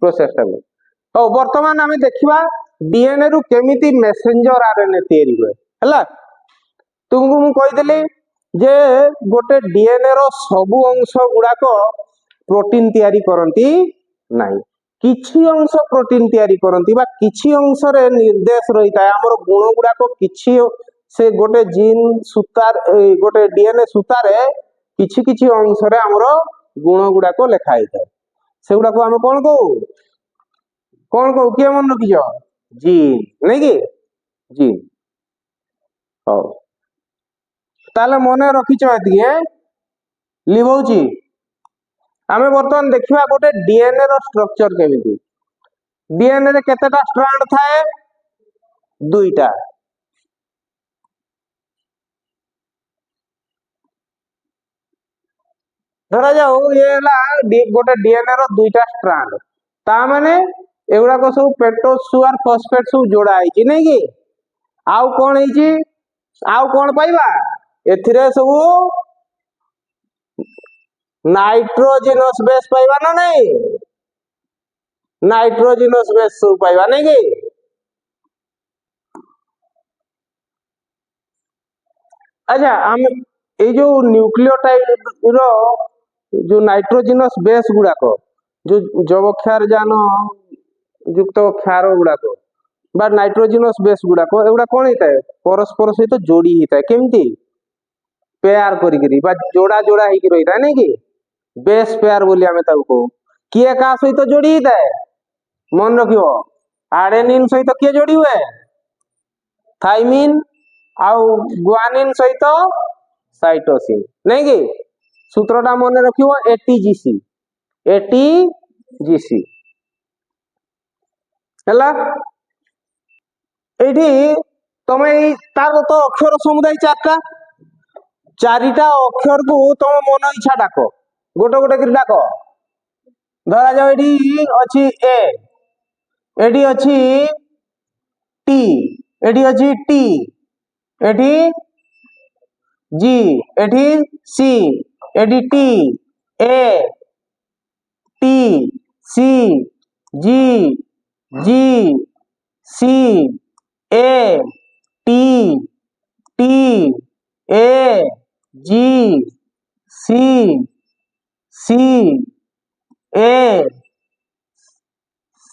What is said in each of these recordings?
process टा को वर्तमान आम देखा डीएनए रु केमिति मेसेंजर आरएनए तैयारी हुए है तुमको मु कहीदेली जे गोटे डीएनए रो सबु अंश गुड़ाक प्रोटीन तैयारी करती नहीं किछि अंश प्रोटीन तैयारी करती बा किछि अंश रे निर्देश रही था आमर गुण गुड़ाक किछि से गोटे जीन सूतार गोटे डीएनए सूतार किछि किछि अंश रे आमर गुण गुड़ाक लिखाई था से गुड़ाक आम कौन कहू किए मन रखिज जीन नहीं कि जीन हो ताले मन रखिच एतिके लिभौची आमे वर्तमान देखिबा गोटे डीएनए रो स्ट्रक्चर केमिति डीएनए रे केतेटा स्ट्रैंड थाए दुईटा धरा जाऊ ये ला गोटे डीएनए रो दुईटा स्ट्रैंड ता माने एगुड़ा को सब पेंटोज सुगर फॉस्फेट सब जोड़ा है नहीं कि आउ कौन है आउ कौन पाइबा एथिरे सब नाइट्रोजिनस बेस पाइबा ना नहीं नाइट्रोजिनस बेस सब पाइबा नहीं कि अच्छा हम ये जो न्यूक्लियोटाइड रो जो नाइट्रोजिनस बेस गुड़ाक जो जवक्षार जान युक्त क्षार गुड़ाक बा नाइट्रोजिनस बेस गुड़ाक एगुड़ा कौन होता है परस्पर सहित जोड़ी होता है केमती पेयर करी बा जोड़ा जोड़ा होकर रही है नहीं कि बेस पेयर बोली आमे ताऊ को किए का सहित जोड़ी होता है मन रखियो आडेनिन सहित किए जोड़ी हुए थाइमिन आउ गुआनिन सहित साइटोसिन नहीं कि सूत्रटा मन रखियो एटीजीसी एटीजीसी हैला एठी तमे तार तो अक्षर समुदाय चारिटा अक्षर को तुम मन इच्छा डाक गोटे गोटे कर डाक धरा जाओ एठी अछि ए एठी अछि टी एठी अछि टी एठी जी एठी सी एठी T A T C G G C A T T A G C C A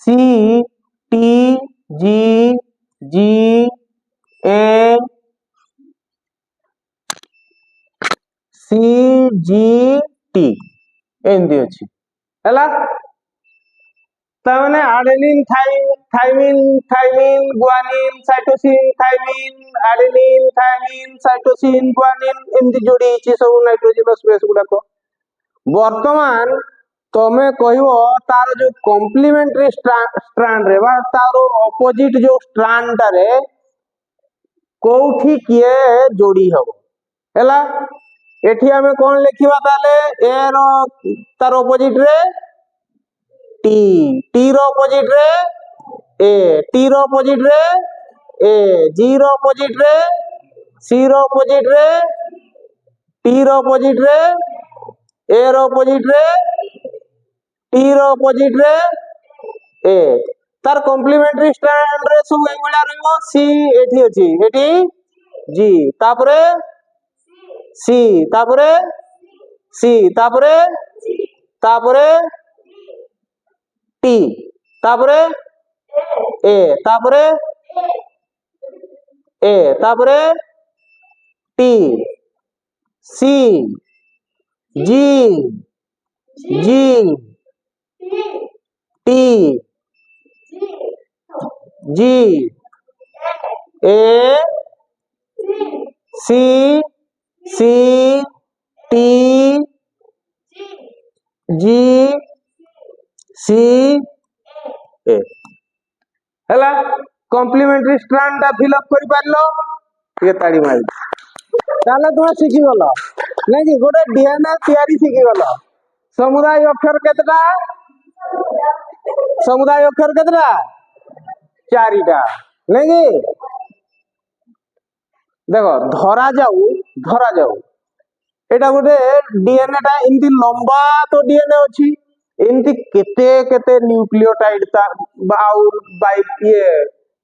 C T G G A C G T एमती अच्छी है ताने adenine thymine thymine guanine cytosine thymine adenine thymine cytosine guanine एमती जोड़ी छी सब nitrogenous base गुडाको वर्तमान तमे कहबो तार जो कॉम्प्लीमेंटरी स्ट्रैंड रे बा तार ऑपोजिट जो स्ट्रैंड टा रे कोठी किए जोड़ी हबो हैला एठी हमें कौन लिखिबा ताले ए रो तार ऑपोजिट रे टी टी रो ऑपोजिट रे ए टी रो ऑपोजिट रे ए जी रो ऑपोजिट रे सी रो ऑपोजिट रे टी रो ऑपोजिट रे ए रो ऑपोजिट रे टी रो ऑपोजिट रे ए तार कॉम्प्लीमेंटरी स्ट्रैंड रे सब एगुला रहबो सी एठी अछि एठी जी तापरे सी तापरे सी तापरे तापरे टी तापरे ए तापरे T C G G T G A C C T G C ए हैला कॉम्प्लीमेंटरी स्ट्रैंड टा फिल अप करि पारलो ये ताड़ी मारी ताले तुम सिखि गलो नै कि गोटे डीएनए तैयारी सिखि गलो समुदाय अक्षर केतटा चारिटा नै कि देखो धरा जाऊ एटा गोटे डीएनए टा इनती लंबा तो डीएनए अछि एमती केते केते न्यूक्लियोटाइड बाय ये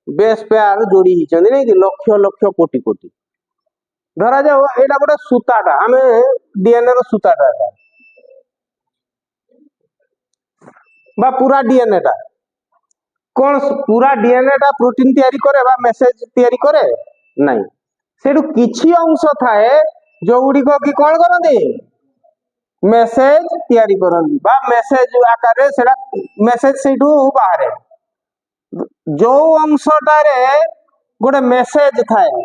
बेस पेयर जोड़ी हिचंदी नहीं कि लक्ष लक्ष कोटि कोटि धरा जाओ एटा गोटे सूताटा आमे डीएनए रो सूताटा एटा बा पूरा डीएनए टा कौन पूरा डीएनए टा प्रोटीन तैयारी करे बा मेसेज तैयारी करे नहीं सेठू किछि अंश थाए जो गुडी को कि कौन करंदी मेसेज तैयारी करंदी बा मेसेज आकार रे सेडा मेसेज सेठू बाहर जो अंशटारे गोटे मेसेज थाए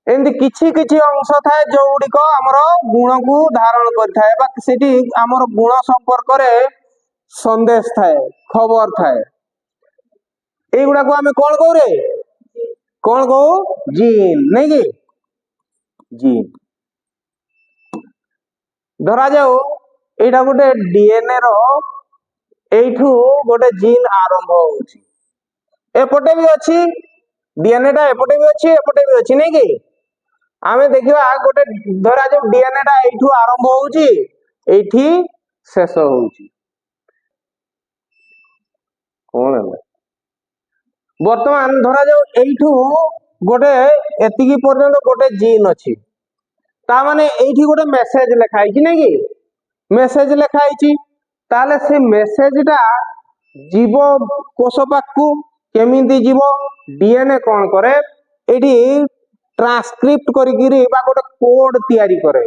एमती किछि किछि अंश थाए जो गुडी को हमरो गुण को धारण करथाए बा सेठी हमरो गुण संपर्क रे संदेश थाए खबर थाए एगुडा को हमें कौन कहू रे कौन कहू जीन नहीं कि जीन धरा जाओ एटा गोटे डीएनए रो एठू गोटे जीन आरंभ होउची एपटे भी अछि डीएनए टा एपटे भी अछि नहीं कि आमे देखिबा गोटे धरा जाओ डीएनए टा एठू आरंभ होउची एठी शेष होउची कौन है वर्तमान धरा जाओ एठू गोटे एतिकी पर्यंत गोटे जीन अछि ता माने एठी गोटे मेसेज लिखाई कि नहीं कि मेसेज लिखाई ताले से मेसेज टा जीव कोष पाखु केमिति जीव डीएनए कौन करे एठी ट्रांसक्रिप्ट करिगिरी बा गोटे कोड तैयारी करे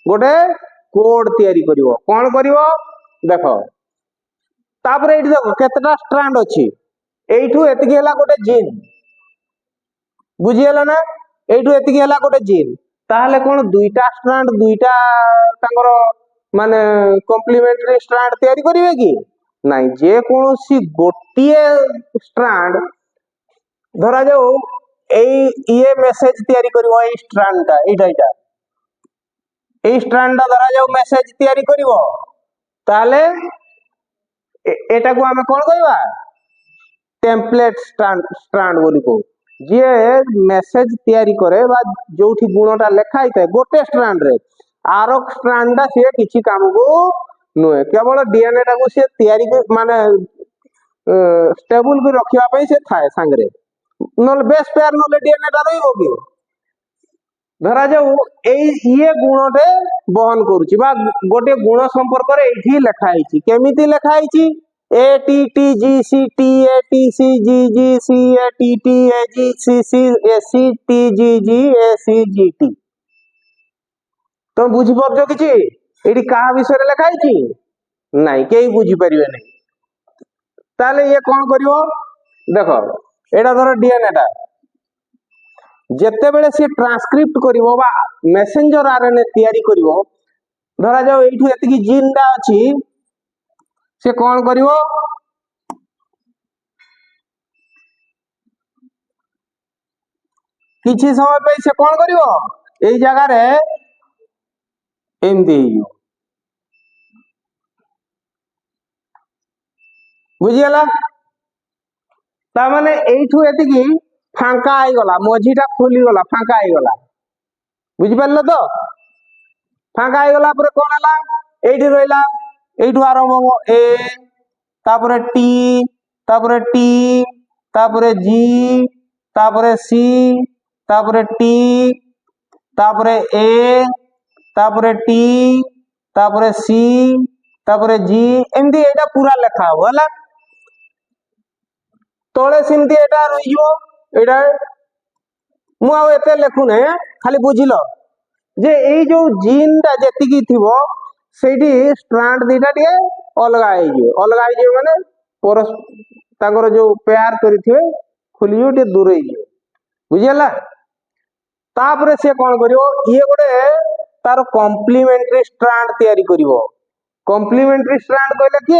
गोटे कोड तैयारी करिवो कौन करिवो देखो तापर एठी देखो केतटा स्ट्रैंड अछि एठू एतिकी हला गोटे जीन बुझियला ना एठू एतिकी हला गोटे जीन ताहले कोन दुईटा स्ट्रैंड दुईटा तांगर माने कॉम्प्लीमेंटरी स्ट्रैंड तैयारी करिवे कि नहीं जे कोनोसी गोटिए स्ट्रैंड धरा जाओ ये मेसेज तैयारी करिवो ए स्ट्रैंड टा ए स्ट्रैंड धरा जाओ मेसेज तैयारी करिवो ताले एटा को हमें कोन कहबा टेम्पलेट स्ट्रैंड बोली को जे मेसेज तैयारी करे बा जोठी गुणटा लेखाई थाए गोटे स्ट्रैंड रे आरो स्ट्रैंड ता से किछि काम को नुए केवल डीएनए टा को से तैयारी माने स्टेबल भी रखिया पई से थाए संगरे नल बेस पेयर नले डीएनए टा रही होगी धरा जाऊ ये गुणटे बहन करूची बा गोटे गुण संपर्क रे एठी लेखाई छि केमिति लेखाई छि A T T G C T A T C G G C A T T A G C C A C T G G A C G T तो बुझी परजो किछि एठी कहा विषय रे लेखाई छि नहीं केही बुझी परिबे नहीं ताले ये कोन करिवो देखो एटा धर डीएनए टा जेते बेले से ट्रांसक्रिप्ट करिवो बा मेसेंजर आरएनए तैयारी करिवो धरा जाओ एठू एतिकी जीन टा अछि से कौन करिवो किछि समय पे से कौन करिवो एई जगह रे एमदी बुझियला ता माने एठू एतिकी फांका आइ गला मझीटा खोली गला फांका आइ गला बुझि परलो तो फांका आइ गला पर कोन हला एठी रहिला एठू आरंभ हो ए तापरे टी तापरे जी तापरे सी तापरे टी तापरे ए तापरे टी तापरे सी तापरे जी एमदी एटा पूरा लेखा हो हला तळे सिमती एटा रहियो एटा मु आ एते लेखुने खाली बुझिलो जे एई जो जीन टा जेतिकी थिबो सेठी स्ट्रैंड दीटा टे अलगा आइ माने परस तांगर जो पेयर करिथिबे खुलियो टे दूर ही बुझियला तापरे से कोन करिवो ये गोटे तार कॉम्प्लीमेंटरी स्ट्रैंड तैयारी करिवो कॉम्प्लीमेंटरी स्ट्रैंड कहले के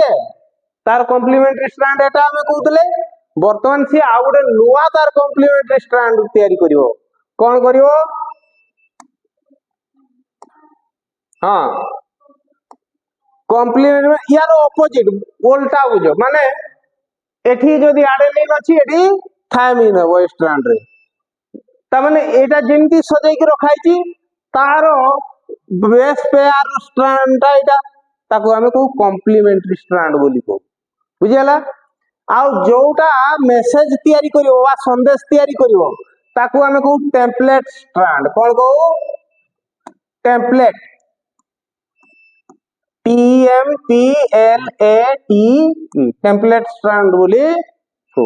तार कॉम्प्लीमेंटरी स्ट्रैंड एटा हमें कहउतले वर्तमान से आ गोटे नुवा तार कॉम्प्लीमेंटरी स्ट्रैंड तैयारी करिवो कोन करिवो हां कॉम्प्लीमेंट में यार ऑपोजिट उल्टा बुझो माने एठी जदी एडेनिन अछि एठी थायमिन हो स्ट्रैंड रे ता माने एटा जेंती सजै के रखाई छी तारो बेस पेयर स्ट्रैंड ता एटा ताकू आमे कहू कॉम्प्लीमेंटरी स्ट्रांड बोली कहू बुझिगला आउ जोटा मेसेज तैयारी करिवो वा संदेश तैयारी करिवो ताकू आमे कहू टेम्पलेट स्ट्रांड कोन कहू टेम्पलेट TMPLAT टेम्पलेट स्ट्रांड बोली कहू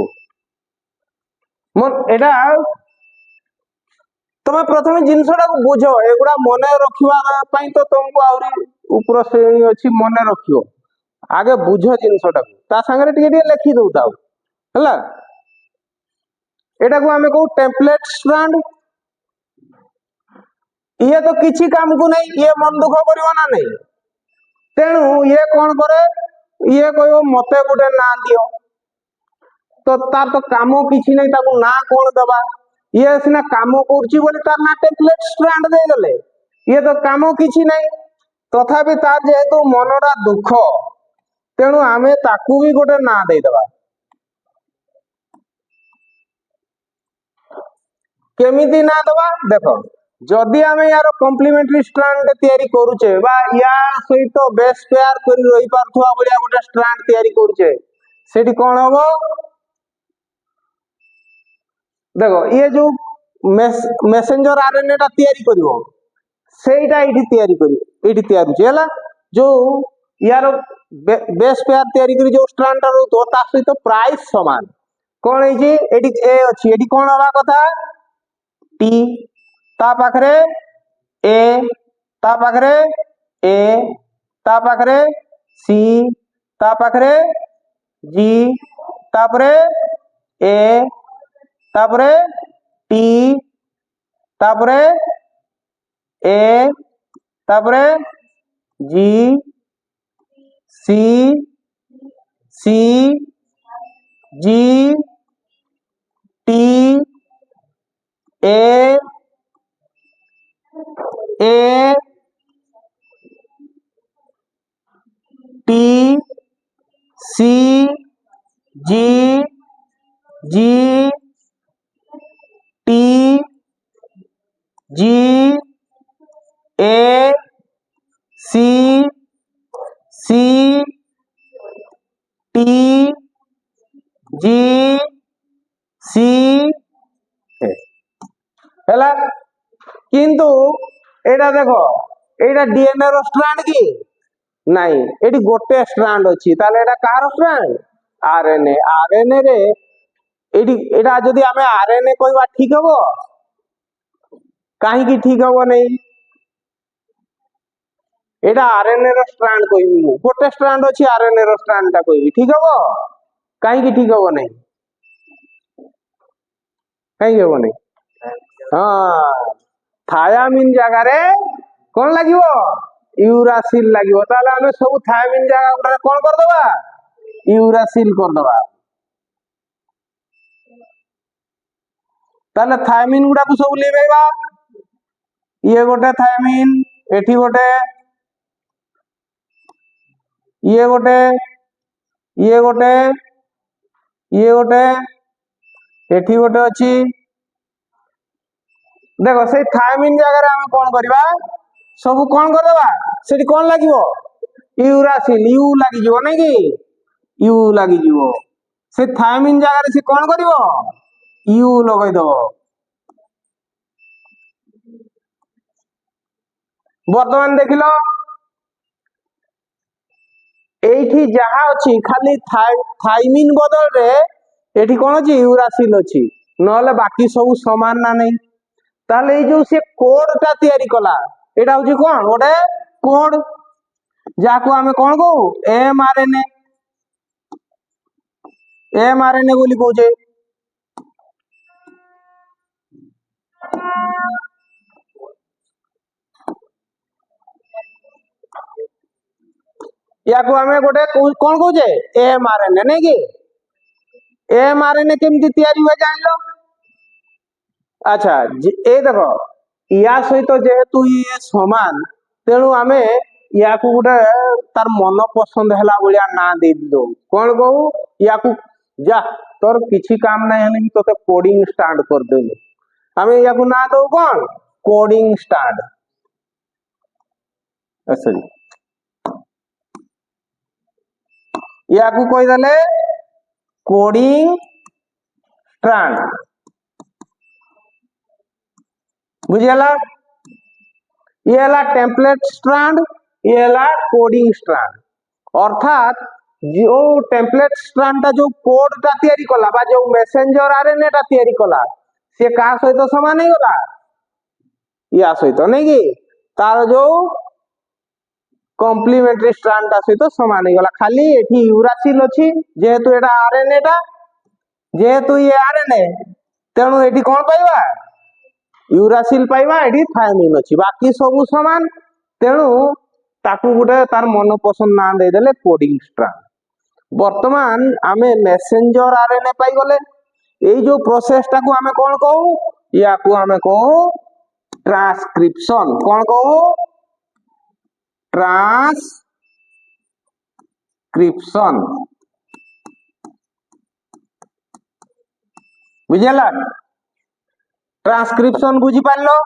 मोर एटा तमे प्रथमे जिनसटा को बुझो एगुडा मने रखिवा पई तो तुमको आउरी ऊपर श्रेणी अछि मने रखियो आगे बुझो जिनसटा को ता संगे टिके लिखि दउ ताऊ हला एटा को हमें कहू टेम्पलेट स्ट्रांड ये तो किछि काम को नहीं ये मन दुख करिवो ना नहीं तेणु ये कौन करे ये कहयो मते गुटे ना दियो तो तार तो काम किछि नहीं ताको ना कौन दबा ये सिना काम करछि बोली तार ना टेम्पलेट स्ट्रांड दे देले ये तो काम किछि नहीं तथापि तार जेहेतु मनरा दुख तेणु आमे ताकू भी गोटे ना दे दबा केमिति ना दबा देखो जदि आमे यार कॉम्प्लीमेंटरी स्ट्रांड तैयारी करूचे बा या सहित बेस पेयर करी रही पारथुआ बलिया गोटे स्ट्रांड तैयारी करूचे सेठी कोन हबो देखो ये जो मेसेंजर आरएनए टा तैयारी करिवो सेटा इठी तैयारी करिवो इठी तैयारी छेला जो यार बेस पेयर तैयारी करी जो स्ट्रांड टा रहतो ता सहित प्राइस समान कोन है एडी ए अछि एडी कोन हवा कथा टी ता पाखरे ए ता पाखरे ए ता पाखरे सी ता पाखरे जी तापरे ए तापरे टी तापरे ए तापरे G C C G T A T C G G T G A C C T G C हैला किंतु एटा देखो एटा डीएनए रो स्ट्रांड की नहीं एटी गोटे स्ट्रांड अछि ताले एटा कार स्ट्रांड आरएनए आरएनए रे एटी एटा जदी हमें आरएनए कहबा ठीक हबो काहे की ठीक हबो नहीं एटा आरएनए रो स्ट्रांड कहबी मु गोटे स्ट्रांड अछि आरएनए रो स्ट्रांड ता कहबी ठीक हबो काहे की ठीक हबो नहीं काहे हबो नहीं हां थायामिन जगह रे कोन लागिवो यूरासिल लागिवो ताले हमें सब थायामिन जगह उडा कोन कर दबा यूरासिल कर दबा ताले थायामिन गुडा को सब लेबेबा ये गोटे थायामिन एठी गोटे ये गोटे ये गोटे ये गोटे एठी गोटे अछि देखो से थायामिन जगह रे हम कोन करबा सब कोन कर दबा सेठी कोन लागिवो यूरासिल यू लागि जिवो नै कि यू लागि जिवो से थायामिन जगह रे से कोन करिवो यू लगै दबो वर्तमान देखिलो एठी जहा अछि खाली थाइमिन बदल रे एठी कोन अछि यूरासिल अछि नले बाकी सब समान ना नै ताले ए जो से कोड ता तैयारी कला एटा होची कोन ओडे कोड जाको हमें कोन को एमआरएनए बोली कहूचे या को हमें गोटे कोन कहूचे एमआरएनए नै कि एमआरएनए केमती तैयारी होय जान लो अच्छा ए देखो या सहित जेहेतु ये समान तेणु आमे या को गोटे तार मन पसंद हैला बलिया ना दे दो कोन कहू या को जा तोर किछि काम नै हने भी तोते कोडिंग स्टार्ट कर देलु हमें या को ना दो कोन कोडिंग स्टार्ट अच्छा या को कोई दले कोडिंग स्ट्रैंड बुझेला ये हला टेम्पलेट स्ट्रैंड ये हला कोडिंग स्ट्रैंड अर्थात जो टेम्पलेट स्ट्रैंड टा जो कोड टा तैयारी कला बा जो मेसेंजर आरएनए टा तैयारी कला से का सहित समान नहीं गला या सहित नहीं कि तार जो कॉम्प्लीमेंटरी स्ट्रैंड टा सहित समान नहीं गला खाली एठी यूरासिल अछि जेहेतु एटा आरएनए टा जेहेतु ये आरएनए तेणु एठी कोन पाइबा यूरासिल पाइबा एठी थायमिन अछि बाकी सब समान तेणु ताकू गुटे तार मन पसंद ना दे देले कोडिंग स्ट्रैंड वर्तमान आमे मेसेंजर आरएनए पाई गले एई जो प्रोसेस टाकू आमे कोन कहू या को आमे कहू ट्रांसक्रिप्शन कोन कहू ट्रांसक्रिप्शन बुझेला ट्रांसक्रिप्शन बुझी पारलो